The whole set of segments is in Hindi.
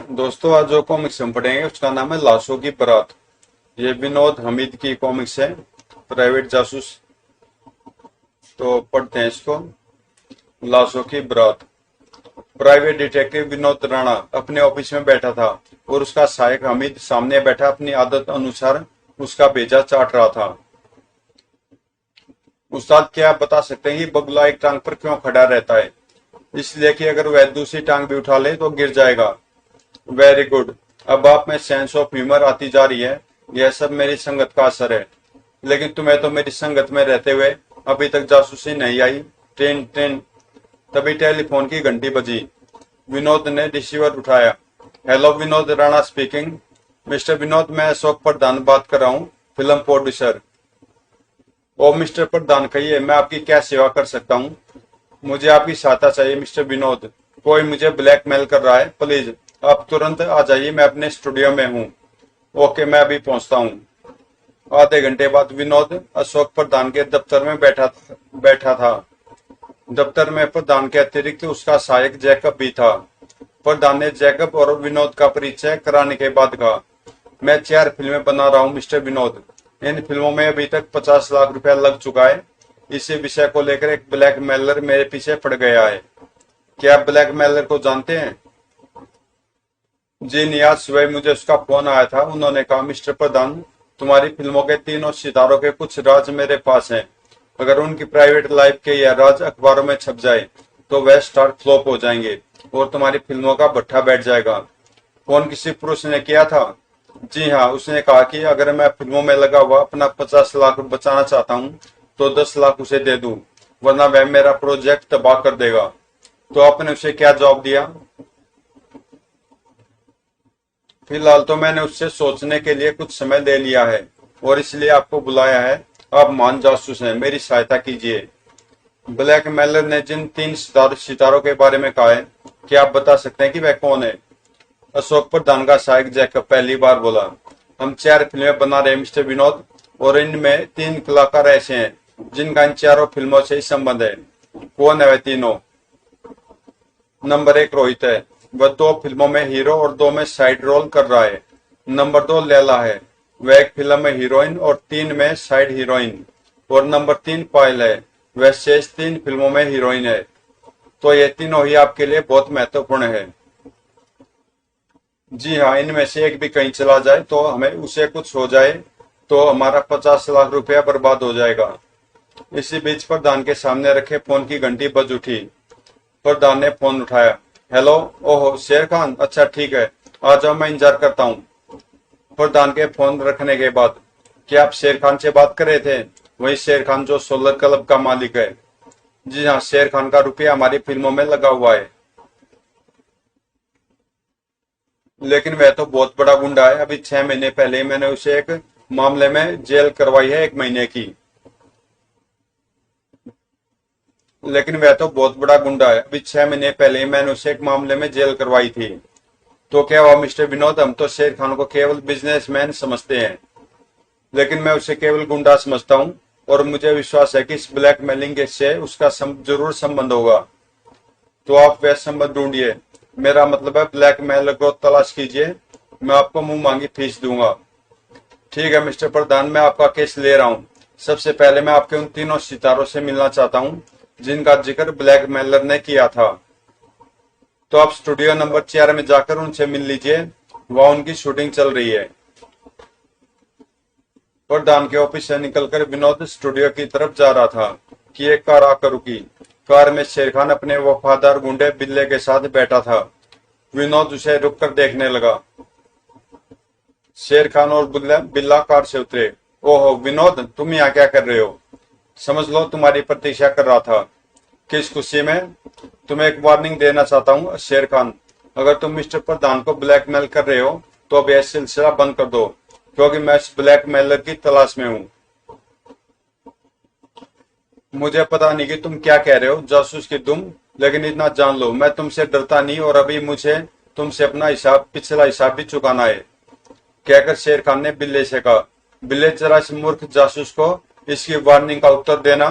दोस्तों, आज जो कॉमिक्स हम पढ़ेंगे उसका नाम है लाशों की बारात। ये विनोद हमीद की कॉमिक्स है, प्राइवेट जासूस। तो पढ़ते हैं इसको। लाशों की बारात। प्राइवेट डिटेक्टिव विनोद राणा अपने ऑफिस में बैठा था और उसका सहायक हमीद सामने बैठा अपनी आदत अनुसार उसका भेजा चाट रहा था। उस्ताद, क्या आप बता सकते हैं कि बगुला एक टांग पर क्यों खड़ा रहता है? इसलिए कि अगर वह दूसरी टांग भी उठा ले तो गिर जाएगा। Very good. अब आप में सेंस ऑफ ह्यूमर आती जा रही है। यह सब मेरी संगत का असर है। लेकिन तुम्हें तो मेरी संगत में रहते हुए अभी तक जासूसी नहीं आई। Ten ten. तभी टेलीफोन की घंटी बजी। विनोद ने रिसीवर उठाया। Hello, Vinod Rana speaking. Mister Vinod, मैं अशोक प्रधान बात कर रहा हूँ, film producer. Oh mister Pradhan, कहिए, मैं आपकी क्या सेवा कर सकता हूँ? मुझे आपकी सहायता चाहिए मिस्टर विनोद। कोई मुझे ब्लैकमेल कर रहा है। प्लीज आप तुरंत आ जाइए, मैं अपने स्टूडियो में हूँ। ओके, मैं अभी पहुंचता हूँ। आधे घंटे बाद विनोद अशोक प्रधान के दफ्तर में बैठा था। दफ्तर में प्रधान के अतिरिक्त उसका सहायक जैकब भी था। प्रधान ने जैकब और विनोद का परिचय कराने के बाद कहा, मैं 4 फिल्में बना रहा हूँ मिस्टर विनोद। इन फिल्मों में अभी तक 50 लाख रुपया लग चुका है। इसी विषय को लेकर एक ब्लैकमेलर मेरे पीछे पड़ गया है। क्या आप ब्लैकमेलर को जानते हैं? जी नहीं, आज सुबह मुझे उसका फोन आया था। उन्होंने कहा, मिस्टर प्रधान, तुम्हारी फिल्मों के तीनों सितारों के कुछ राज मेरे पास हैं। अगर उनकी प्राइवेट लाइफ के यह राज अखबारों में छप जाए तो वह स्टार फ्लॉप हो जाएंगे और तुम्हारी फिल्मों का भट्ठा बैठ जाएगा। फोन किसी पुरुष ने किया था? जी हाँ, उसने कहा कि अगर मैं फिल्मों में लगा हुआ अपना 50 लाख बचाना चाहता हूँ तो 10 लाख उसे दे दूं, वरना वह मेरा प्रोजेक्ट तबाह कर देगा। तो आपने उसे क्या जवाब दिया? फिलहाल तो मैंने उससे सोचने के लिए कुछ समय ले लिया है और इसलिए आपको बुलाया है। आप मान जासूस हैं, मेरी सहायता कीजिए। ब्लैकमेलर ने जिन 3 सितारों के बारे में कहा है, क्या आप बता सकते हैं कि वह कौन है? अशोक प्रधान का सहायक जैकब पहली बार बोला। हम 4 फिल्में बना रहे हैं मिस्टर विनोद, और इनमें 3 कलाकार ऐसे हैं जिनका इन चारों फिल्मों से ही संबंध है। कौन है वह तीनों? नंबर 1 रोहित है। वह 2 फिल्मों में हीरो और 2 में साइड रोल कर रहा है। नंबर 2 लैला है। वह एक फिल्म में हीरोइन और 3 में साइड हीरोइन। और नंबर 3 पायल है। वह शेष 3 फिल्मों में हीरोइन है। तो ये तीनों ही आपके लिए बहुत महत्वपूर्ण है। जी हाँ, इनमें से एक भी कहीं चला जाए तो हमें उसे कुछ हो जाए तो हमारा 50 लाख रुपया बर्बाद हो जाएगा। इसी बीच प्रधान के सामने रखे फोन की घंटी बज उठी। प्रधान ने फोन उठाया। हेलो। ओहो, शेर खान, अच्छा ठीक है, आ जाओ, मैं इंतजार करता हूँ। प्रधान के फोन रखने के बाद, क्या आप शेर खान से बात कर रहे थे? वही शेर खान जो सोलर क्लब का मालिक है। जी हाँ, शेर खान का रुपया हमारी फिल्मों में लगा हुआ है। लेकिन वह तो बहुत बड़ा गुंडा है। अभी 6 महीने पहले ही मैंने उसे एक मामले में जेल करवाई है, 1 महीने की। लेकिन वह तो बहुत बड़ा गुंडा है। अभी 6 महीने पहले ही मैंने उसे एक मामले में जेल करवाई थी। तो क्या हुआ मिस्टर विनोद? हम तो शेर खान को केवल बिजनेसमैन समझते हैं, लेकिन मैं उसे केवल गुंडा समझता हूँ। और मुझे विश्वास है कि इस ब्लैकमेलिंग से उसका जरूर संबंध होगा। तो आप वह संबंध ढूंढिए। मेरा मतलब है ब्लैकमेलर को तलाश कीजिए। मैं आपको मुंह मांगी फीस दूंगा। ठीक है मिस्टर प्रधान, मैं आपका केस ले रहा हूँ। सबसे पहले मैं आपके उन तीनों सितारों से मिलना चाहता हूँ जिनका जिक्र ब्लैकमेलर ने किया था। तो आप स्टूडियो नंबर 4 में जाकर उनसे मिल लीजिए, वहां उनकी शूटिंग चल रही है। प्रधान के ऑफिस से निकलकर विनोद स्टूडियो की तरफ जा रहा था कि एक कार आकर रुकी। कार में शेर खान अपने वफादार गुंडे बिल्ले के साथ बैठा था। विनोद उसे रुककर देखने लगा। शेर खान और बिल्ला कार से उतरे। ओहो विनोद, तुम यहाँ क्या कर रहे हो? समझ लो तुम्हारी प्रतीक्षा कर रहा था। किस खुशी में? तुम्हें एक वार्निंग देना चाहता हूँ शेर खान। अगर तुम मिस्टर प्रधान को ब्लैकमेल कर रहे हो तो अब यह सिलसिला बंद कर दो, क्योंकि मैं इस ब्लैकमेलर की तलाश में हूँ। मुझे पता नहीं कि तुम क्या कह रहे हो जासूस की तुम, लेकिन इतना जान लो, मैं तुमसे डरता नहीं और अभी मुझे तुमसे अपना पिछला हिसाब भी चुकाना है। कहकर शेर खान ने बिल्ले से कहा। बिल्ले, जरा इस मूर्ख जासूस को इसकी वार्निंग का उत्तर देना।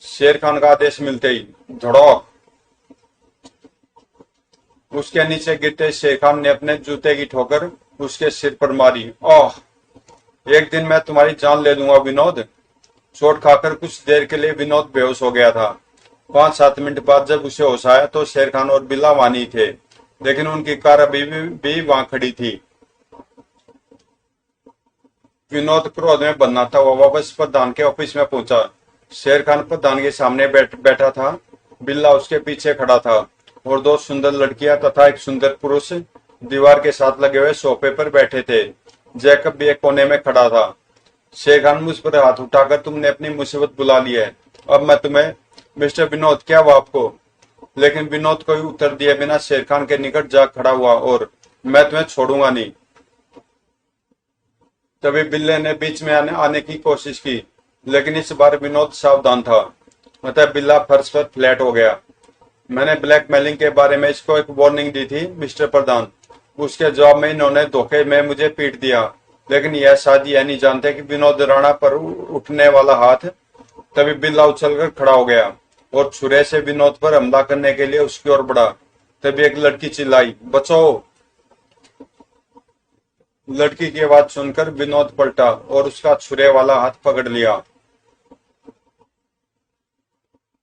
शेर खान का आदेश मिलते ही धड़ाक उसके नीचे गिरते शेर खान ने अपने जूते की ठोकर उसके सिर पर मारी। ओह, एक दिन मैं तुम्हारी जान ले लूंगा विनोद। चोट खाकर कुछ देर के लिए विनोद बेहोश हो गया था। 5-7 मिनट बाद जब उसे होश आया तो शेर खान और बिल्ला वहां नहीं थे, लेकिन उनकी कार अभी भी वहां खड़ी थी। विनोद क्रोध में बनना था। वह वापस प्रधान के ऑफिस में पहुंचा। शेर खान प्रधान के सामने बैठा था। बिल्ला उसके पीछे खड़ा था और दो सुंदर लड़कियां तथा एक सुंदर पुरुष दीवार के साथ लगे हुए सोफे पर बैठे थे। जैकब भी एक कोने में खड़ा था। शेर खान मुझ पर हाथ उठाकर तुमने अपनी मुसीबत बुला ली है। अब मैं तुम्हें मिस्टर विनोद क्या हुआ आपको? लेकिन विनोद कोई उत्तर दिए बिना शेर खान के निकट जा खड़ा हुआ और मैं तुम्हें छोड़ूंगा नहीं। तभी बिल्ले ने बीच में आने की कोशिश की, लेकिन इस बार विनोद सावधान था, अतः बिल्ला फर्श पर फ्लैट हो गया। मैंने ब्लैकमेलिंग के बारे में इसको एक वार्निंग दी थी मिस्टर प्रधान। उसके जवाब में इन्होंने धोखे में मुझे पीट दिया, लेकिन यह शायद यह नहीं जानते कि विनोद राणा पर उठने वाला हाथ। तभी बिल्ला उछलकर खड़ा हो गया और छुरे से विनोद पर हमला करने के लिए उसकी ओर बढ़ा। तभी एक लड़की चिल्लाई, बचाओ। लड़की की आवाज सुनकर विनोद पलटा और उसका छुरे वाला हाथ पकड़ लिया।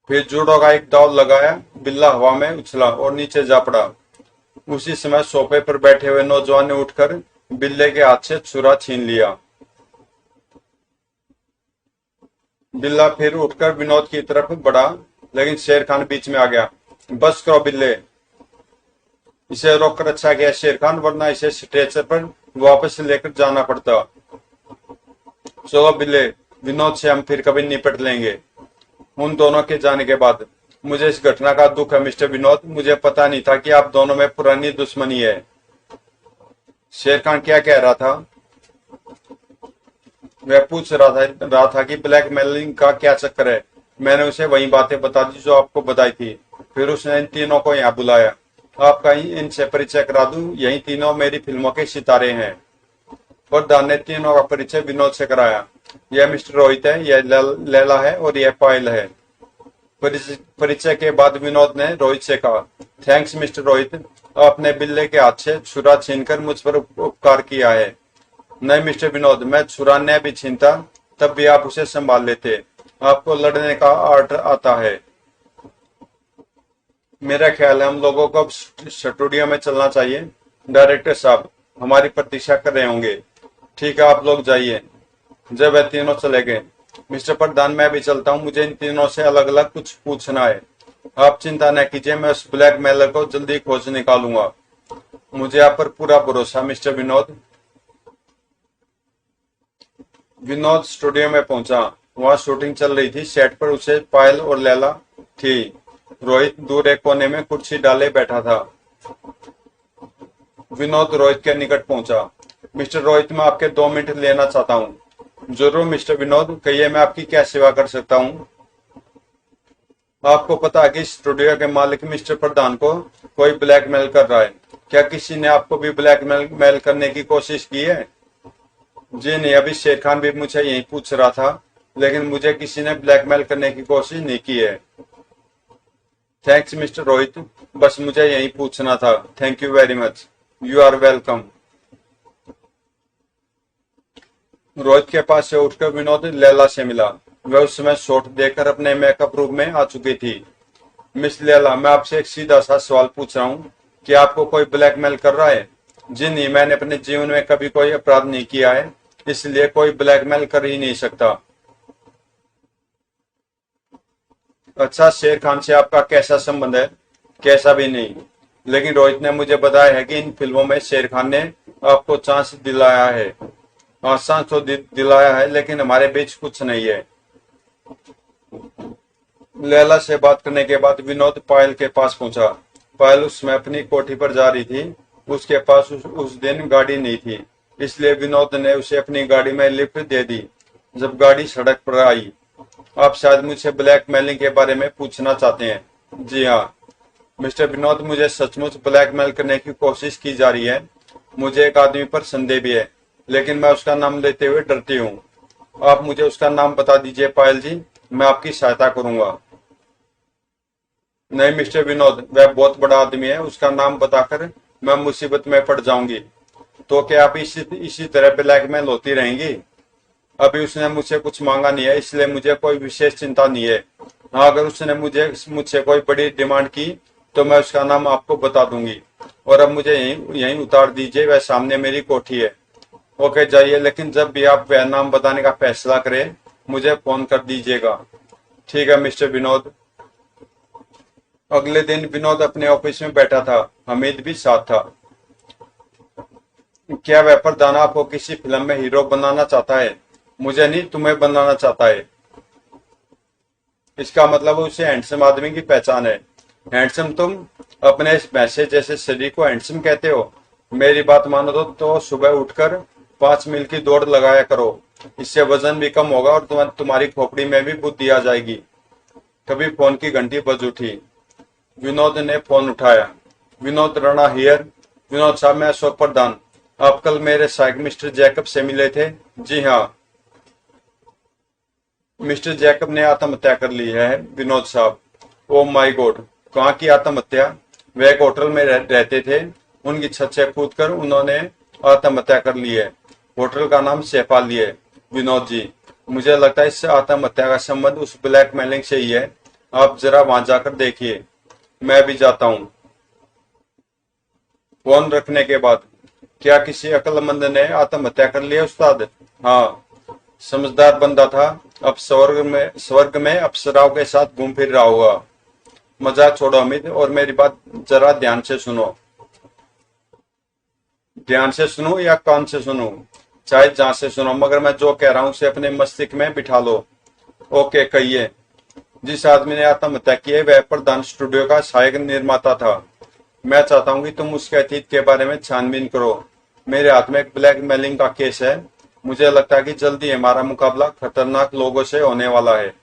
फिर जूडो का एक दाव लगाया। बिल्ला हवा में उछला और नीचे जा पड़ा। उसी समय सोफे पर बैठे हुए नौजवान ने उठकर बिल्ले के हाथ से छुरा छीन लिया। बिल्ला फिर उठकर विनोद की तरफ बढ़ा, लेकिन शेर खान बीच में आ गया। बस करो बिल्ले, इसे रोककर अच्छा गया शेर खान, वरना इसे स्ट्रेचर पर वापस लेकर जाना पड़ता। चलो बिल्ले, विनोद से हम फिर कभी निपट लेंगे। उन दोनों के जाने के बाद मुझे इस घटना का दुख है मिस्टर विनोद। मुझे पता नहीं था कि आप दोनों में पुरानी दुश्मनी है। शेर खान क्या कह रहा था? वह पूछ रहा था कि ब्लैकमेलिंग का क्या चक्कर है। मैंने उसे वही बातें बता दी जो आपको बताई थी। फिर उसने इन तीनों को यहाँ बुलाया। आपका ही इनसे परिचय करा दूं। यही तीनों मेरी फिल्मों के सितारे हैं। प्रधान ने तीनों का परिचय विनोद से कराया। यह मिस्टर रोहित है, यह लैला है और यह पायल है। परिचय के बाद विनोद ने रोहित से कहा, थैंक्स मिस्टर रोहित, आपने बिल्ले के हाथ से छुरा छीनकर मुझ पर उपकार किया है। नहीं मिस्टर विनोद, मैं छुरा न भी छीनता तब भी आप उसे संभाल लेते। आपको लड़ने का आर्ट आता है। मेरा ख्याल है हम लोगों को अब स्टूडियो में चलना चाहिए। डायरेक्टर साहब हमारी प्रतीक्षा कर रहे होंगे। ठीक है, आप लोग जाइए। जब वह तीनों चले गए, मिस्टर प्रधान मैं भी चलता हूँ, मुझे इन तीनों से अलग अलग कुछ पूछना है। आप चिंता न कीजिए, मैं उस ब्लैकमेलर को जल्दी खोज निकालूंगा। मुझे आप पर पूरा भरोसा मिस्टर विनोद। विनोद स्टूडियो में पहुंचा। वहां शूटिंग चल रही थी। सेट पर उसे पायल और लैला थी। रोहित दूर एक कोने में कुर्सी डाले बैठा था। विनोद रोहित के निकट पहुंचा। मिस्टर रोहित, मैं आपके 2 मिनट लेना चाहता हूँ। जरूर मिस्टर विनोद, कहिए मैं आपकी क्या सेवा कर सकता हूँ। आपको पता है कि स्टूडियो के मालिक मिस्टर प्रधान को कोई ब्लैकमेल कर रहा है। क्या किसी ने आपको भी ब्लैकमेल करने की कोशिश की है? जी नहीं, अभी शेर खान भी मुझे यही पूछ रहा था, लेकिन मुझे किसी ने ब्लैकमेल करने की कोशिश नहीं की है। थैंक्स मिस्टर रोहित, बस मुझे यही पूछना था। Thank you very much. You are welcome. Rohit के पास से उठकर विनोद लैला से मिला। वह उस समय शॉट देकर अपने मेकअप रूम में आ चुकी थी। मिस लैला, मैं आपसे एक सीधा सा सवाल पूछ रहा हूँ कि आपको कोई ब्लैकमेल कर रहा है? जी नहीं, मैंने अपने जीवन में कभी कोई अपराध नहीं किया है, इसलिए कोई ब्लैकमेल कर ही नहीं सकता। अच्छा, शेर खान से आपका कैसा संबंध है? कैसा भी नहीं, लेकिन रोहित ने मुझे बताया है कि इन फिल्मों में शेर खान ने आपको चांस दिलाया है। हाँ, चांस तो दिलाया है, लेकिन हमारे बीच कुछ नहीं है। लैला से बात करने के बाद विनोद पायल के पास पहुंचा। पायल उस समय अपनी कोठी पर जा रही थी। उसके पास उस दिन गाड़ी नहीं थी, इसलिए विनोद ने उसे अपनी गाड़ी में लिफ्ट दे दी। जब गाड़ी सड़क पर आई, आप शायद मुझसे ब्लैकमेलिंग के बारे में पूछना चाहते हैं। जी हाँ मिस्टर विनोद, मुझे सचमुच ब्लैकमेल करने की कोशिश की जा रही है। मुझे एक आदमी पर संदेह भी है, लेकिन मैं उसका नाम लेते हुए डरती हूँ। आप मुझे उसका नाम बता दीजिए पायल जी, मैं आपकी सहायता करूंगा। नहीं मिस्टर विनोद, वह बहुत बड़ा आदमी है, उसका नाम बताकर मैं मुसीबत में पड़ जाऊंगी। तो क्या आप इसी इसी तरह ब्लैकमेल होती रहेंगी? अभी उसने मुझसे कुछ मांगा नहीं है, इसलिए मुझे कोई विशेष चिंता नहीं है। हाँ, अगर उसने मुझसे कोई बड़ी डिमांड की तो मैं उसका नाम आपको बता दूंगी। और अब मुझे यहीं यहीं उतार दीजिए, वह सामने मेरी कोठी है। ओके जाइए, लेकिन जब भी आप वह नाम बताने का फैसला करें मुझे फोन कर दीजिएगा। ठीक है मिस्टर विनोद। अगले दिन विनोद अपने ऑफिस में बैठा था, हमीद भी साथ था। क्या वह प्रधान आपको किसी फिल्म में हीरो बनाना चाहता है? मुझे नहीं, तुम्हें बनाना चाहता है। इसका मतलब उसे हैंडसम आदमी की पहचान है। हैंडसम तुम अपने इस भैंसे जैसे शरीर को हैंडसम कहते हो? मेरी बात मानो तो सुबह उठकर 5 मील की दौड़ लगाया करो। इससे वजन भी कम होगा और तुम्हारी खोपड़ी में भी बुद्धि आ जाएगी। तभी फोन की घंटी बज उठी। विनोद ने फोन उठाया। विनोद राणा हियर। विनोद साहब, मैं अशोक प्रधान। आप कल मेरे सहायक मिस्टर जैकब से मिले थे? जी हाँ। मिस्टर जैकब ने आत्महत्या कर ली है विनोद साहब। ओ माय गॉड, कहाँ की आत्महत्या? वे एक होटल में रहते थे, उनकी छत से कूदकर उन्होंने आत्महत्या कर ली है। होटल का नाम शेफाली है। विनोद जी, मुझे लगता है इस आत्महत्या का संबंध उस ब्लैकमेलिंग से ही है। आप जरा वहां जाकर देखिए। मैं भी जाता हूँ। फोन रखने के बाद, क्या किसी अक्लमंद ने आत्महत्या कर लिया उस्ताद? हाँ, समझदार बंदा था। अब स्वर्ग में अप्सराओं के साथ घूम फिर रहा होगा। मजाक छोड़ो अमित, और मेरी बात जरा ध्यान से सुनो। ध्यान से सुनो या कान से सुनो? चाहे जहां से सुनो, मगर मैं जो कह रहा हूं उसे अपने मस्तिष्क में बिठा लो। ओके, कहिए। जिस आदमी ने आत्महत्या की है वह प्रधान स्टूडियो का सहायक निर्माता था। मैं चाहता हूँ कि तुम उसके अतीत के बारे में छानबीन करो। मेरे हाथ में एक ब्लैकमेलिंग का केस है। मुझे लगता है कि जल्दी हमारा मुकाबला खतरनाक लोगों से होने वाला है।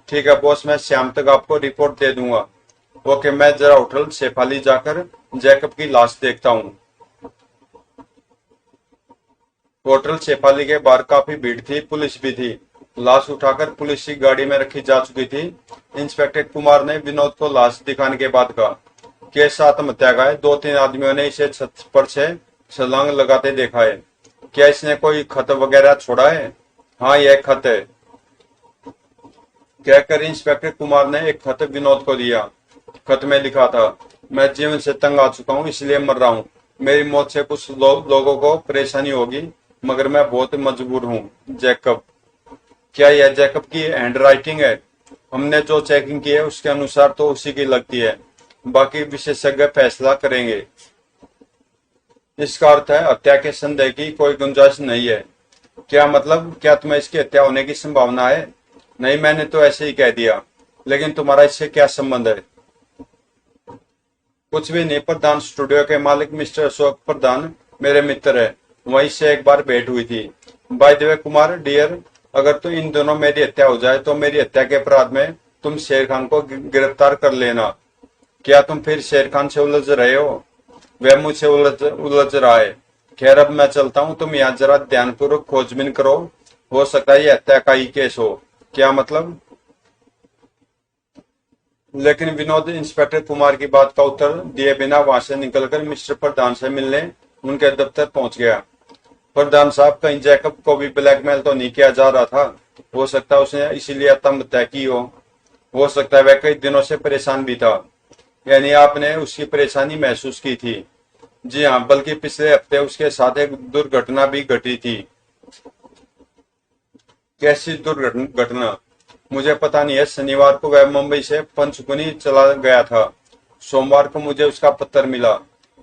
ठीक है बॉस, मैं शाम तक आपको रिपोर्ट दे दूंगा। ओके, मैं जरा होटल शेफाली जाकर जैकब की लाश देखता हूँ। होटल शेफाली के बाहर काफी भीड़ थी, पुलिस भी थी। लाश उठाकर पुलिस की गाड़ी में रखी जा चुकी थी। इंस्पेक्टर कुमार ने विनोद को लाश दिखाने के बाद कहा, केस आत्महत्या का है। 2-3 आदमियों ने इसे छत पर से छलांग लगाते देखा है। क्या इसने कोई खत वगैरह छोड़ा है? हाँ, यह खत है, कहकर इंस्पेक्टर कुमार ने एक खत विनोद को दिया। खत में लिखा था, मैं जीवन से तंग आ चुका हूँ, इसलिए मर रहा हूँ। मेरी मौत से कुछ लोगों को परेशानी होगी, मगर मैं बहुत मजबूर हूँ। जैकब। क्या यह जैकब की हैंडराइटिंग है? हमने जो चेकिंग की है उसके अनुसार तो उसी की लगती है। बाकी विशेषज्ञ फैसला करेंगे। इसका अर्थ है हत्या के संदेह की कोई गुंजाइश नहीं है। क्या मतलब, क्या तुम्हें इसकी हत्या होने की संभावना है? नहीं, मैंने तो ऐसे ही कह दिया। लेकिन तुम्हारा इससे क्या संबंध है? कुछ भी नहीं, प्रधान स्टूडियो के मालिक मिस्टर अशोक प्रधान मेरे मित्र है। वहीं से एक बार भेंट हुई थी। By the way Kumar dear, अगर तो इन दोनों मेरी हत्या हो जाए तो मेरी हत्या के अपराध में तुम शेर खान को गिरफ्तार कर लेना। क्या तुम फिर शेर खान से उलझ रहे हो? वह मुझसे उलझ रहा है। खैर, अब मैं चलता हूँ, तुम यहाँ जरा ध्यानपूर्वक खोजबीन करो। हो सकता है ये हत्या का ही केस हो। क्या मतलब? लेकिन विनोद इंस्पेक्टर कुमार की बात का उत्तर दिए बिना वहां से निकलकर मिस्टर प्रधान से मिलने उनके दफ्तर पहुंच गया। प्रधान साहब, कहीं जैकब को भी ब्लैकमेल तो नहीं किया जा रहा था? हो सकता है उसने इसीलिए आत्महत्या की हो सकता है वह कई दिनों से परेशान भी था। यानी आपने उसकी परेशानी महसूस की थी? जी हाँ, बल्कि पिछले हफ्ते उसके साथ एक दुर्घटना भी घटी थी। कैसी दुर्घटना? मुझे पता नहीं है। शनिवार को वह मुंबई से पंचकुनी चला गया था। सोमवार को मुझे उसका पत्र मिला,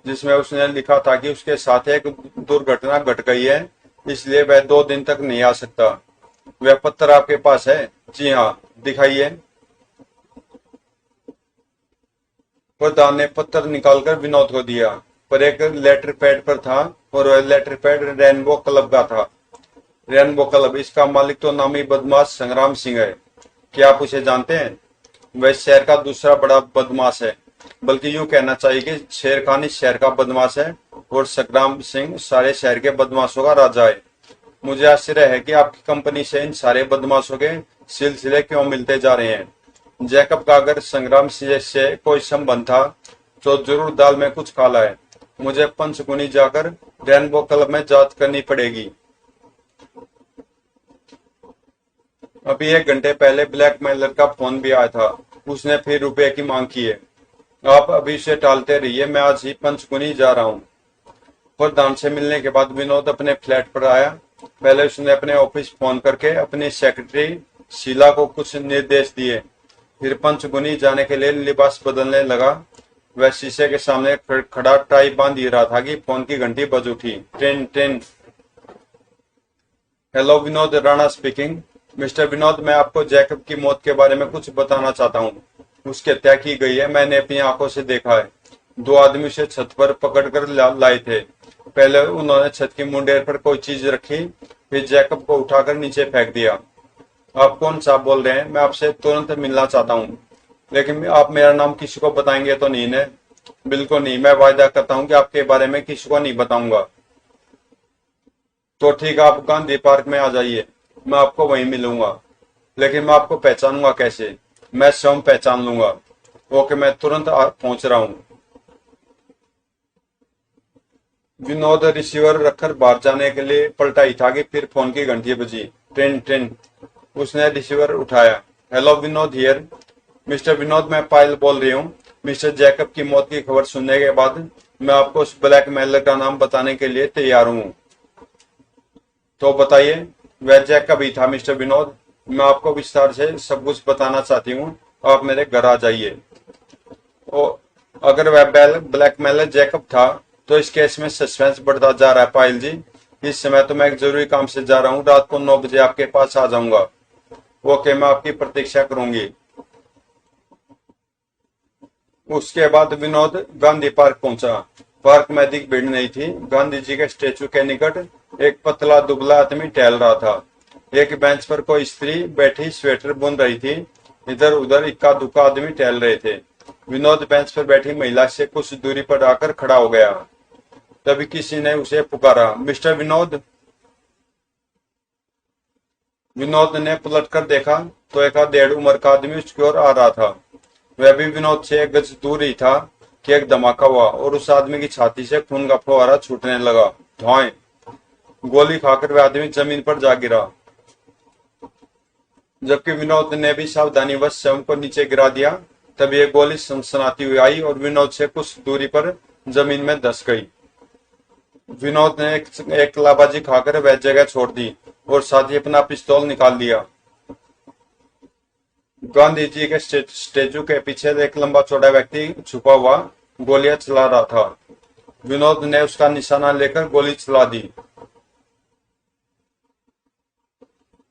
जिसमें उसने लिखा था कि उसके साथ एक दुर्घटना घट गई है, इसलिए वह 2 दिन तक नहीं आ सकता। वह पत्र आपके पास है? जी हाँ, दिखाइए। प्रधान ने पत्र निकालकर विनोद को दिया, पर एक लेटर पैड पर था, और वह लेटर पैड रेनबो क्लब का था। रेनबो क्लब, इसका मालिक तो नामी बदमाश संग्राम सिंह है। क्या आप उसे जानते हैं? वह शहर का दूसरा बड़ा बदमाश है। बल्कि यूं कहना चाहिए कि शेर खान इस शहर का बदमाश है और संग्राम सिंह सारे शहर के बदमाशों का राजा है। मुझे आश्चर्य है कि आपकी कंपनी से इन सारे बदमाशों के सिलसिले क्यों मिलते जा रहे हैं। जैकब का अगर संग्राम सिंह से कोई संबंध था तो जरूर दाल में कुछ काला है। मुझे पंचकुनी जाकर रेनबो क्लब में जांच करनी पड़ेगी। अभी 1 घंटे पहले ब्लैकमेलर का फोन भी आया था। उसने फिर रुपए की मांग की है। आप अभी से टालते रहिए, मैं आज ही पंचकुनी जा रहा हूँ। प्रधान से मिलने के बाद विनोद अपने फ्लैट पर आया। पहले उसने अपने ऑफिस फोन करके अपनी सेक्रेटरी शीला को कुछ निर्देश दिए। फिर पंचकुनी जाने के लिए लिबास बदलने लगा। वह शीशे के सामने खड़ा टाई बांध ही रहा था कि फोन की घंटी बज उठी। Ten ten. Hello, Vinod Rana speaking. Mister Vinod, मैं आपको जैकब की मौत के बारे में कुछ बताना चाहता हूँ। उसकी हत्या की गई है, मैंने अपनी आंखों से देखा है। 2 आदमी उसे छत पर पकड़कर लाए थे। पहले उन्होंने छत की मुंडेर पर कोई चीज रखी, फिर जैकब को उठाकर नीचे फेंक दिया। आप कौन सा बोल रहे हैं? मैं आपसे तुरंत मिलना चाहता हूँ। लेकिन आप मेरा नाम किसी को बताएंगे तो नहीं ने? बिल्कुल नहीं, मैं वायदा करता हूँ कि आपके बारे में किसी को नहीं बताऊंगा। तो ठीक है, आप गांधी पार्क में आ जाइए, मैं आपको वहीं मिलूंगा। लेकिन मैं आपको पहचानूंगा कैसे? मैं स्वयं पहचान लूंगा। ओके, मैं तुरंत पहुंच रहा हूँ। विनोद रिसीवर रखकर बाहर जाने के लिए पलटा ही था कि फिर फोन की घंटी बजी। Tin tin. उसने रिसीवर उठाया। Hello, Vinod here. Mister Vinod, मैं पायल बोल रही हूँ। मिस्टर जैकब की मौत की खबर सुनने के बाद मैं आपको उस ब्लैकमेलर का नाम बताने के लिए तैयार हूँ। तो बताइए, वह जैकब ही था मिस्टर विनोद। मैं आपको विस्तार से सब कुछ बताना चाहती हूँ। आप मेरे घर आ जाइए। अगर वह ब्लैकमेलर जैकब था तो इस केस में सस्पेंस बढ़ता जा रहा है पायल जी। इस समय तो मैं एक जरूरी काम से जा रहा हूँ। रात को 9 बजे आपके पास आ जाऊंगा। ओके, मैं आपकी प्रतीक्षा करूंगी। उसके बाद विनोद गांधी पार्क पहुंचा। पार्क में अधिक भीड़ नहीं थी। गांधी जी के स्टेचू के निकट एक पतला दुबला आदमी टहल रहा था। एक बेंच पर कोई स्त्री बैठी स्वेटर बुन रही थी। इधर उधर इक्का दुक्का आदमी टहल रहे थे। विनोद बेंच पर बैठी महिला से कुछ दूरी पर आकर खड़ा हो गया। तभी किसी ने उसे पुकारा, मिस्टर विनोद। विनोद ने पलटकर देखा तो एक 1.5 उम्र का आदमी उसकी ओर आ रहा था। वह भी विनोद से 1 गज दूर ही था कि एक धमाका हुआ और उस आदमी की छाती से खून का फव्वारा छूटने लगा। धौएं। गोली खाकर वह आदमी जमीन पर जा गिरा, जबकि विनोद ने भी सावधानीवश स्वयं को नीचे गिरा दिया। तभी एक गोली सनसनाती हुई आई और विनोद से कुछ दूरी पर जमीन में धंस गई। विनोद ने एक लाबाजी खाकर वह जगह छोड़ दी और साथ ही अपना पिस्तौल निकाल लिया। गांधी जी के स्टेचू के पीछे एक लंबा चौड़ा व्यक्ति छुपा हुआ गोलियां चला रहा था। विनोद ने उसका निशाना लेकर गोली चला दी।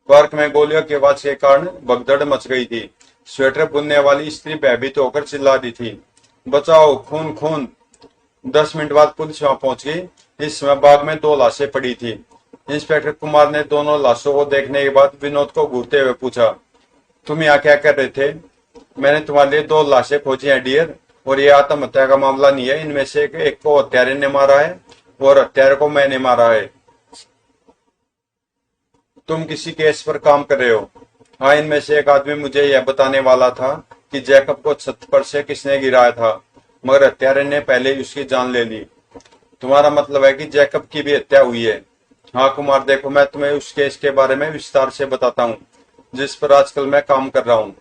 पार्क में गोलियों की आवाज के कारण भगदड़ मच गई थी। स्वेटर बुनने वाली स्त्री भयभीत होकर चिल्ला रही थी, बचाओ, खून खून। 10 मिनट बाद पुलिस वहां पहुंच गई। इस समय बाग में 2 लाशें पड़ी थी। इंस्पेक्टर कुमार ने दोनों लाशों को देखने के बाद विनोद को घूरते हुए पूछा, तुम यहाँ क्या कर रहे थे? मैंने तुम्हारे लिए 2 लाशें खोजी हैं डियर, और ये आत्महत्या का मामला नहीं है। इनमें से एक को हत्यारे ने मारा है और हत्यारे को मैंने मारा है। तुम किसी केस पर काम कर रहे हो? हाँ, इनमें से एक आदमी मुझे यह बताने वाला था कि जैकब को छत पर से किसने गिराया था, मगर हत्यारे ने पहले ही उसकी जान ले ली। तुम्हारा मतलब है कि जैकब की भी हत्या हुई है? हाँ कुमार, देखो मैं तुम्हें उस केस के बारे में विस्तार से बताता हूँ जिस पर आजकल मैं काम कर रहा हूँ।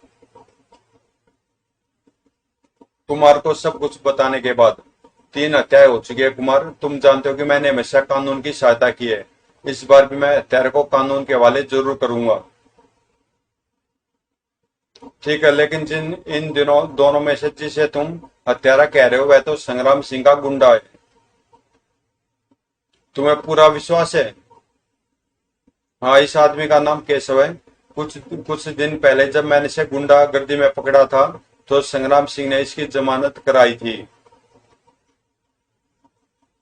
कुमार को सब कुछ बताने के बाद 3 हत्याएं हो चुकी है। कुमार, तुम जानते हो कि मैंने हमेशा कानून की सहायता की है। इस बार भी मैं हत्यारे को कानून के हवाले जरूर करूंगा। ठीक है, लेकिन जिन इन दिनों दोनों में से जिसे तुम हत्यारा कह रहे हो वह तो संग्राम सिंह का गुंडा है। तुम्हें पूरा विश्वास है? हाँ, इस आदमी का नाम केशव है। कुछ कुछ दिन पहले जब मैंने इसे गुंडागर्दी में पकड़ा था तो संग्राम सिंह ने इसकी जमानत कराई थी।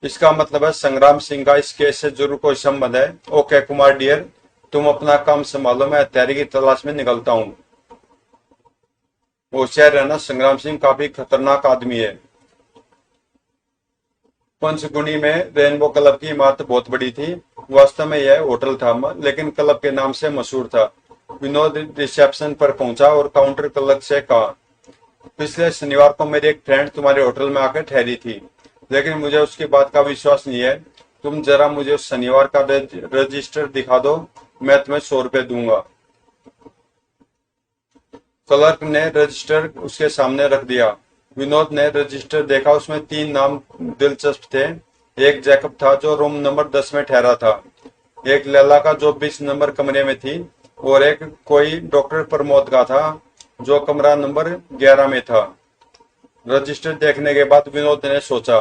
इसका मतलब है संग्राम सिंह का इस केस से जरूर कोई संबंध है। ओके कुमार डियर, तुम अपना काम संभालो, मैं हत्यारे की तलाश में निकलता हूँ। होशियार रहना, संग्राम सिंह काफी खतरनाक आदमी है। पंचकुनी में रेनबो क्लब की इमारत बहुत बड़ी थी। वास्तव में यह होटल था, लेकिन क्लब के नाम से मशहूर था। विनोद रिसेप्शन पर पहुंचा और काउंटर क्लर्क से कहा, पिछले शनिवार को मेरी एक फ्रेंड तुम्हारे होटल में आकर ठहरी थी, लेकिन मुझे उसकी बात का विश्वास नहीं है। तुम जरा मुझे उस शनिवार का रजिस्टर दिखा दो, मैं तुम्हें 100 रुपए दूंगा। क्लर्क ने रजिस्टर उसके सामने रख दिया। विनोद ने रजिस्टर देखा, उसमें 3 नाम दिलचस्प थे। एक जैकब था जो रूम नंबर 10 में ठहरा था, एक लैला का जो 20 नंबर कमरे में थी, और एक कोई डॉक्टर प्रमोद का था जो कमरा नंबर 11 में था। रजिस्टर देखने के बाद विनोद ने सोचा,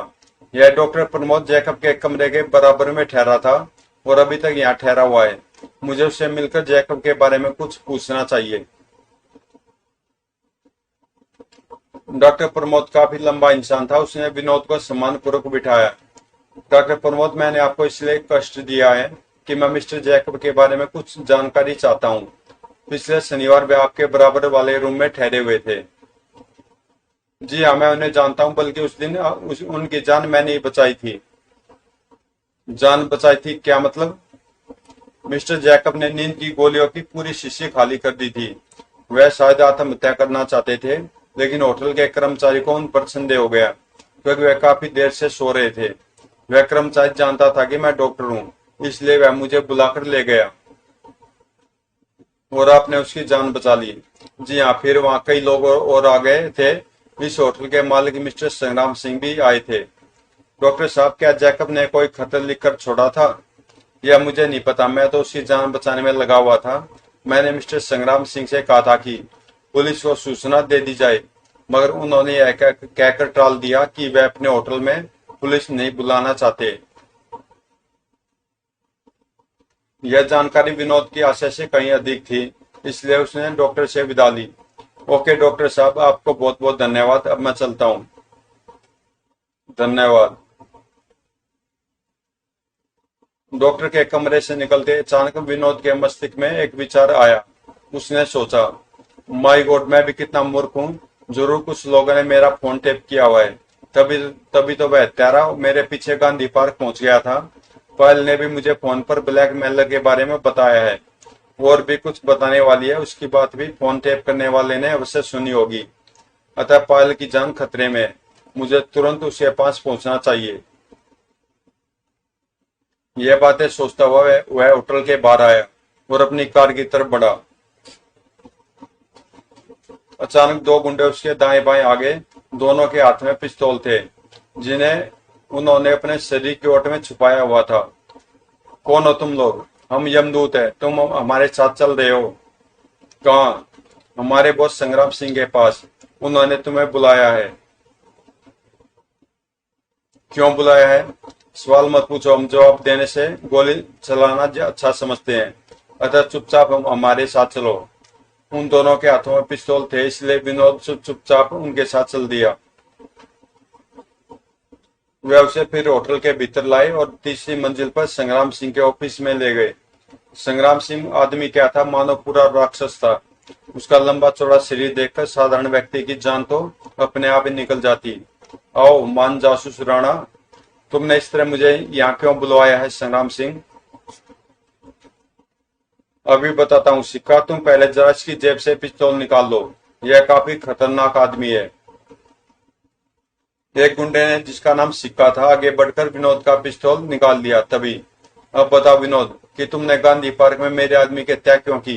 यह डॉक्टर प्रमोद जैकब के कमरे के बराबर में ठहरा था और अभी तक यहाँ ठहरा हुआ है। मुझे उससे मिलकर जैकब के बारे में कुछ पूछना चाहिए। डॉक्टर प्रमोद काफी लंबा इंसान था। उसने विनोद को सम्मानपूर्वक बिठाया। डॉक्टर प्रमोद, मैंने आपको इसलिए कष्ट दिया है कि मैं मिस्टर जैकब के बारे में कुछ जानकारी चाहता हूँ। पिछले शनिवार वे आपके बराबर वाले रूम में ठहरे हुए थे। जी हाँ, मैं उन्हें जानता हूँ, बल्कि उस दिन उनकी जान मैंने ही बचाई थी। जान बचाई थी क्या मतलब? मिस्टर जैकब ने नींद की गोलियों की पूरी शीशी खाली कर दी थी। वह शायद आत्महत्या करना चाहते थे, लेकिन होटल के कर्मचारी को उन पर संदेह हो गया क्योंकि वह काफी देर से सो रहे थे। वह कर्मचारी जानता था कि मैं डॉक्टर हूँ, इसलिए वह मुझे बुलाकर ले गया और आपने उसकी जान बचा ली। जी हाँ, फिर वहाँ कई लोग और आ गए थे। इस होटल के मालिक मिस्टर संग्राम सिंह भी आए थे। डॉक्टर साहब, क्या जैकब ने कोई खत लिखकर छोड़ा था? यह मुझे नहीं पता, मैं तो उसकी जान बचाने में लगा हुआ था। मैंने मिस्टर संग्राम सिंह से कहा था कि पुलिस को सूचना दे दी जाए, मगर उन्होंने यह कहकर टाल दिया कि वह अपने होटल में पुलिस नहीं बुलाना चाहते। यह जानकारी विनोद की आशा से कहीं अधिक थी, इसलिए उसने डॉक्टर से विदा ली। ओके डॉक्टर साहब, आपको बहुत बहुत धन्यवाद। अब मैं चलता हूँ। धन्यवाद। डॉक्टर के कमरे से निकलते अचानक विनोद के मस्तिष्क में एक विचार आया। उसने सोचा, माय गॉड, मैं भी कितना मूर्ख हूँ। जरूर कुछ लोगों ने मेरा फोन टेप किया हुआ है। तभी तभी तो वह हत्यारा मेरे पीछे गांधी पार्क पहुंच गया था। पायल ने भी मुझे फोन पर ब्लैकमेलर के बारे में बताया है, और भी कुछ बताने वाली है। उसकी बात भी फोन टेप करने वाले ने अवश्य सुनी होगी। अतः पायल की जान खतरे में है। मुझे तुरंत उसके पास पहुंचना चाहिए। यह बातें सोचता हुआ वह होटल के बाहर आया और अपनी कार की तरफ बढ़ा। अचानक 2 गुंडे उसके दाएं बाएं आ गए। दोनों के हाथ में पिस्तौल थे, जिन्हें उन्होंने अपने शरीर की ओट में छुपाया हुआ था। कौन हो तुम लोग? हम यमदूत है। तुम हमारे साथ चल रहे हो? कहाँ? हमारे बॉस संग्राम सिंह के पास। उन्होंने तुम्हें बुलाया है। क्यों बुलाया है? सवाल मत पूछो, हम जवाब देने से गोली चलाना अच्छा समझते हैं। अतः चुपचाप हमारे साथ चलो। उन दोनों के हाथों में पिस्तौल थे, इसलिए विनोद चुपचाप उनके साथ चल दिया। वे उसे फिर होटल के भीतर लाए और तीसरी मंजिल पर संग्राम सिंह के ऑफिस में ले गए। संग्राम सिंह आदमी क्या था, मानो पूरा राक्षस था। उसका लंबा चौड़ा शरीर देखकर साधारण व्यक्ति की जान तो अपने आप ही निकल जाती। आओ मान जासूस राणा, तुमने इस तरह मुझे यहाँ क्यों बुलवाया है? संग्राम सिंह, अभी बताता हूँ। सिक्का, तुम पहले जरा इसकी जेब से पिस्तौल निकाल लो। यह काफी खतरनाक आदमी है। एक गुंडे ने, जिसका नाम सिक्का था, आगे बढ़कर विनोद का पिस्तौल निकाल लिया। तभी, अब बताओ विनोद कि तुमने गांधी पार्क में मेरे आदमी की हत्या क्यों की?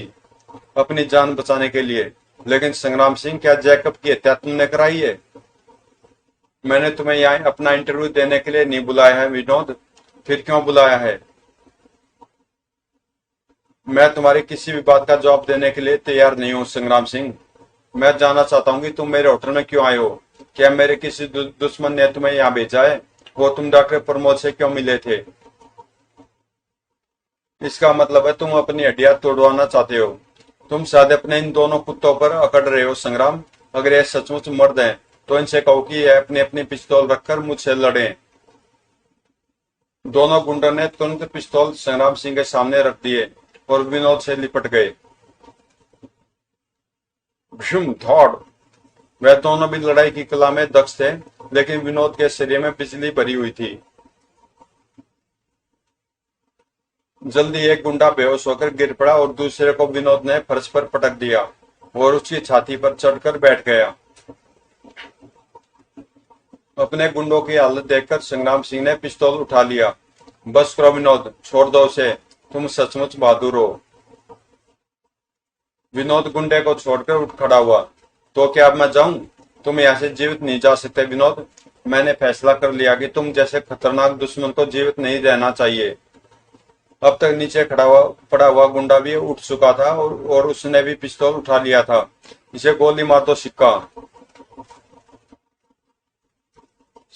अपनी जान बचाने के लिए। लेकिन संग्राम सिंह, क्या जैकब की हत्या तुमने कराई है? मैंने तुम्हें यहाँ अपना इंटरव्यू देने के लिए नहीं बुलाया है विनोद। फिर क्यों बुलाया है? मैं तुम्हारी किसी भी बात का जवाब देने के लिए तैयार नहीं हूँ संग्राम सिंह। मैं जानना चाहता हूँ कि तुम मेरे होटल में क्यों आए हो। क्या मेरे किसी दुश्मन ने तुम्हें यहाँ भेजा है? वो तुम डॉक्टर प्रमोद से क्यों मिले थे? इसका मतलब है तुम अपनी हड्डियां तोड़वाना चाहते हो। तुम शायद अपने इन दोनों कुत्तों पर अकड़ रहे हो संग्राम। अगर ये सचमुच मर्द हैं, तो इनसे कहो कि ये अपनी अपनी पिस्तौल रखकर मुझसे लड़ें। दोनों गुंडों ने तुरंत पिस्तौल संग्राम सिंह के सामने रख दिए और विनोद से लिपट गए। भीम धौड़। वह दोनों भी लड़ाई की कला में दक्ष थे, लेकिन विनोद के शरीर में बिजली भरी हुई थी। जल्दी एक गुंडा बेहोश होकर गिर पड़ा और दूसरे को विनोद ने फर्श पर पटक दिया और उसकी छाती पर चढ़कर बैठ गया। अपने गुंडों की हालत देखकर संग्राम सिंह ने पिस्तौल उठा लिया। बस करो विनोद, छोड़ दो उसे, तुम सचमुच बहादुर हो। विनोद गुंडे को छोड़कर उठ खड़ा हुआ। तो क्या अब मैं जाऊं? तुम यहाँ से जीवित नहीं जा सकते विनोद। मैंने फैसला कर लिया कि तुम जैसे खतरनाक दुश्मन को जीवित नहीं रहना चाहिए। अब तक नीचे पड़ा हुआ गुंडा भी उठ चुका था और उसने भी पिस्तौल उठा लिया था। इसे गोली मार दो सिक्का।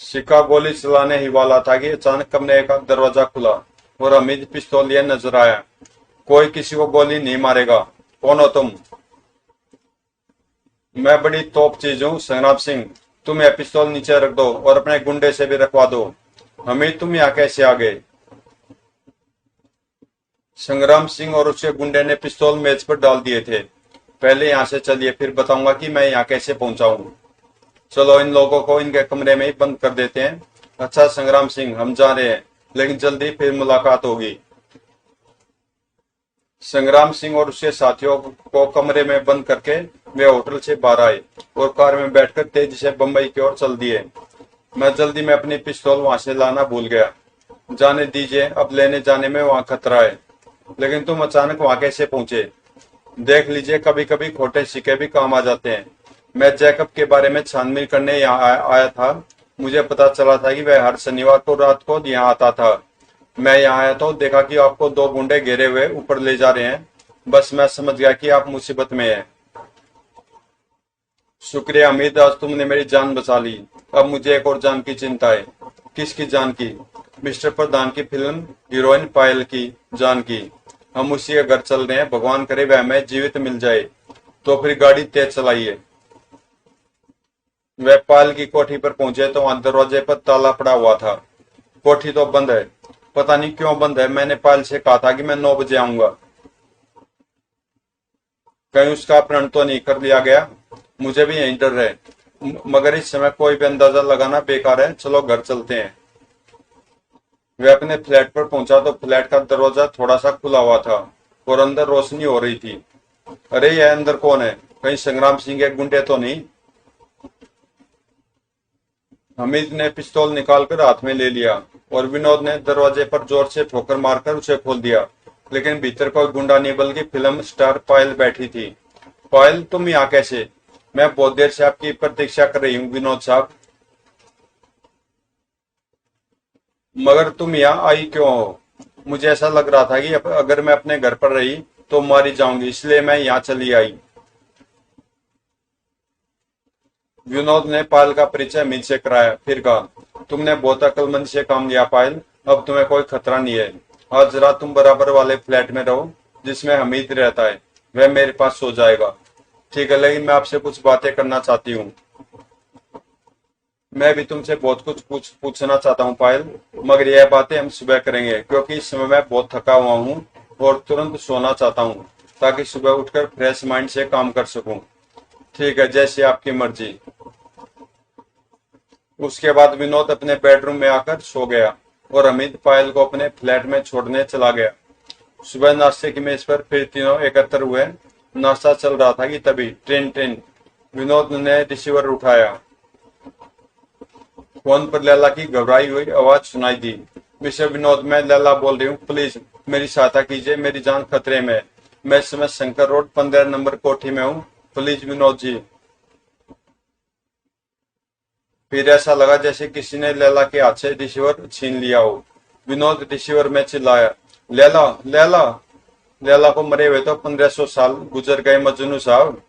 सिक्का गोली चलाने ही वाला था कि अचानक कमरे का दरवाजा खुला और हमीद पिस्तौल लिए नजर आया। कोई किसी को गोली नहीं मारेगा। कौन हो तुम? मैं बड़ी तोप चीज हूँ संग्राम सिंह। तुम यह पिस्तौल नीचे रख दो और अपने गुंडे से भी रखवा दो। हमीद, तुम यहाँ कैसे आ गए? संग्राम सिंह और उसके गुंडे ने पिस्तौल मेज पर डाल दिए थे। पहले यहाँ से चलिए, फिर बताऊंगा कि मैं यहाँ कैसे पहुंचा हूँ। चलो इन लोगों को इनके कमरे में ही बंद कर देते हैं। अच्छा संग्राम सिंह, हम जा रहे हैं, लेकिन जल्दी फिर मुलाकात होगी। संग्राम सिंह और उसके साथियों को कमरे में बंद करके वे होटल से बाहर आए और कार में बैठकर तेजी से बंबई की ओर चल दिए। मैं जल्दी में अपनी पिस्तौल वहां से लाना भूल गया। जाने दीजिए, अब लेने जाने में वहां खतरा है। लेकिन तुम अचानक वहां कैसे पहुंचे? देख लीजिए, कभी कभी खोटे सिक्के भी काम आ जाते हैं। मैं जैकब के बारे में छानबीन करने यहाँ आया था। मुझे पता चला था कि वह हर शनिवार को रात को यहाँ आता था। मैं यहाँ आया तो देखा कि आपको दो गुंडे घेरे हुए ऊपर ले जा रहे हैं। बस मैं समझ गया कि आप मुसीबत में हैं। शुक्रिया हमीद, आज तुमने मेरी जान बचा ली। अब मुझे एक और जान की चिंता है। किसकी जान की? मिस्टर प्रधान की फिल्म हीरोइन पायल की जान की। हम उसी के घर चल रहे हैं। भगवान करे वह हमें जीवित मिल जाए। तो फिर गाड़ी तेज चलाइए। वह पायल की कोठी पर पहुंचे तो वहां दरवाजे पर ताला पड़ा हुआ था। कोठी तो बंद है। पता नहीं क्यों बंद है। मैंने पायल से कहा था कि मैं 9 बजे आऊंगा। कहीं उसका अपहरण तो नहीं कर लिया गया? मुझे भी यही डर है, मगर इस समय कोई भी अंदाजा लगाना बेकार है। चलो घर चलते हैं। वह अपने फ्लैट पर पहुंचा तो फ्लैट का दरवाजा थोड़ा सा खुला हुआ था और अंदर रोशनी हो रही थी। अरे यह अंदर कौन है? कहीं संग्राम सिंह के गुंडे तो नहीं? हमीद ने पिस्तौल निकालकर हाथ में ले लिया और विनोद ने दरवाजे पर जोर से ठोकर मारकर उसे खोल दिया। लेकिन भीतर कोई गुंडा नहीं बल्कि फिल्म स्टार पायल बैठी थी। पायल, तुम यहाँ कैसे? मैं बहुत देर से आपकी प्रतीक्षा कर रही हूँ विनोद साहब। मगर तुम यहाँ आई क्यों हो? मुझे ऐसा लग रहा था कि अगर मैं अपने घर पर रही तो मारी जाऊंगी, इसलिए मैं यहाँ चली आई। विनोद ने पायल का परिचय हमीद से कराया, फिर कहा, तुमने बहुत अक्लमंदी से काम लिया पायल। अब तुम्हें कोई खतरा नहीं है। आज रात तुम बराबर वाले फ्लैट में रहो जिसमें हमीद रहता है। वह मेरे पास सो जाएगा। ठीक है, लेकिन मैं आपसे कुछ बातें करना चाहती हूँ। मैं भी तुमसे बहुत कुछ पूछना चाहता हूँ पायल, मगर यह बातें हम सुबह करेंगे क्योंकि इस समय मैं बहुत थका हुआ हूँ और तुरंत सोना चाहता हूँ ताकि सुबह उठकर फ्रेश माइंड से काम कर सकूं। ठीक है, जैसे आपकी मर्जी। उसके बाद विनोद अपने बेडरूम में आकर सो गया और हमीद पायल को अपने फ्लैट में छोड़ने चला गया। सुबह नाश्ते की मेज पर फिर तीनों एकत्र हुए। नाश्ता चल रहा था कि तभी ट्रेन ट्रेन विनोद ने रिसीवर उठाया। फोन पर लैला की घबराई हुई आवाज सुनाई दी। मिस्टर विनोद, मैं लैला बोल रही हूँ। प्लीज मेरी सहायता कीजिए, मेरी जान खतरे में है। मैं इस समय शंकर रोड 15 नंबर कोठी में हूँ। प्लीज विनोद जी। फिर ऐसा लगा जैसे किसी ने लैला के हाथ से रिसीवर छीन लिया हो। विनोद रिसीवर में चिल्लाया, लैला लैला। लैला को मरे हुए तो 1500 साल गुजर गए मजनू साहब।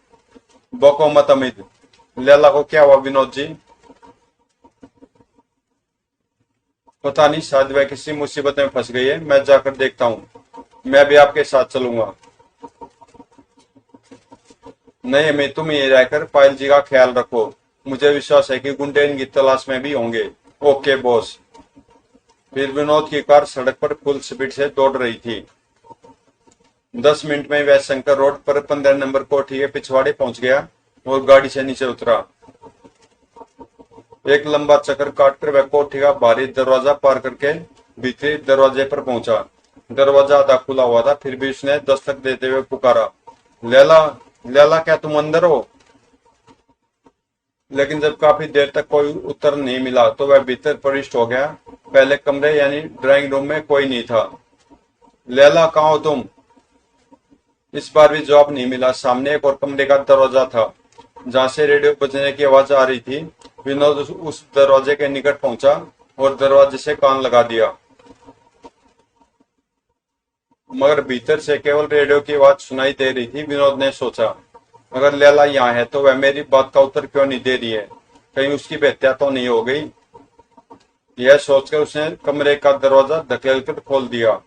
बको मत अमित। लैला को क्या हुआ विनोद जी? पता नहीं, शायद वह किसी मुसीबत में फंस गई है। मैं जाकर देखता हूँ। मैं भी आपके साथ चलूंगा। नहीं अमित, तुम यहीं रहकर पायल जी का ख्याल रखो। मुझे विश्वास है कि गुंडे इनकी तलाश में भी होंगे। Okay boss. फिर विनोद की कार सड़क पर फुल स्पीड से दौड़ रही थी। 10 मिनट में वह शंकर रोड पर 15 नंबर कोठी के पिछवाड़े पहुंच गया और गाड़ी से नीचे उतरा। एक लंबा चक्कर काटकर वह कोठी का बाहरी दरवाजा पार करके भीतरी दरवाजे पर पहुंचा। दरवाजा आधा खुला हुआ था, फिर भी उसने दस्तक देते हुए पुकारा, लैला, लैला, क्या तुम अंदर हो? लेकिन जब काफी देर तक कोई उत्तर नहीं मिला तो वह भीतर प्रविष्ट हो गया। पहले कमरे यानी ड्राइंग रूम में कोई नहीं था। लैला, कहाँ हो तुम? इस बार भी जवाब नहीं मिला। सामने एक और कमरे का दरवाजा था जहां से रेडियो बजने की आवाज आ रही थी। विनोद उस दरवाजे के निकट पहुंचा और दरवाजे से कान लगा दिया, मगर भीतर से केवल रेडियो की आवाज सुनाई दे रही थी। विनोद ने सोचा, अगर लैला यहाँ है तो वह मेरी बात का उत्तर क्यों नहीं दे रही है? कहीं उसकी भी हत्या तो नहीं हो गई? यह सोचकर उसने कमरे का दरवाजा धकेलकर खोल दिया।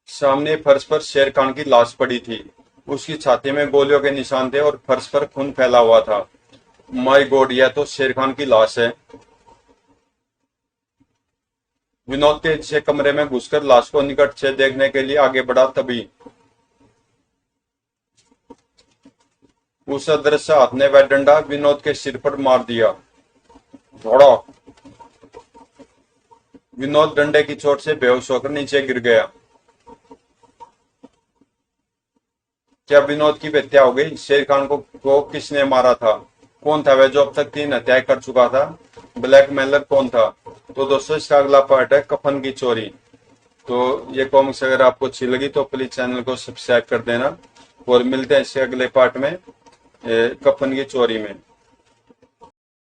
सामने फर्श पर शेर खान की लाश पड़ी थी। उसकी छाती में गोलियों के निशान थे और फर्श पर खून फैला हुआ था। माय गॉड, यह तो शेर खान की लाश है। विनोद तेजी से कमरे में घुसकर लाश को निकट से देखने के लिए आगे बढ़ा। तभी उस अदृश्य हाथ ने वह डंडा विनोद के सिर पर मार दिया। दौड़ा। विनोद डंडे की चोट से बेहोश होकर नीचे गिर गया। क्या विनोद की हत्या हो गई? शेर खान को किसने मारा था? कौन था वह जो अब तक 3 हत्याएं कर चुका था? ब्लैकमेलर कौन था? तो दोस्तों, इसका अगला पार्ट है कफन की चोरी। तो ये कॉमिक्स अगर आपको अच्छी लगी तो प्लीज चैनल को सब्सक्राइब कर देना और मिलते हैं इसके अगले पार्ट में, कफन की चोरी में।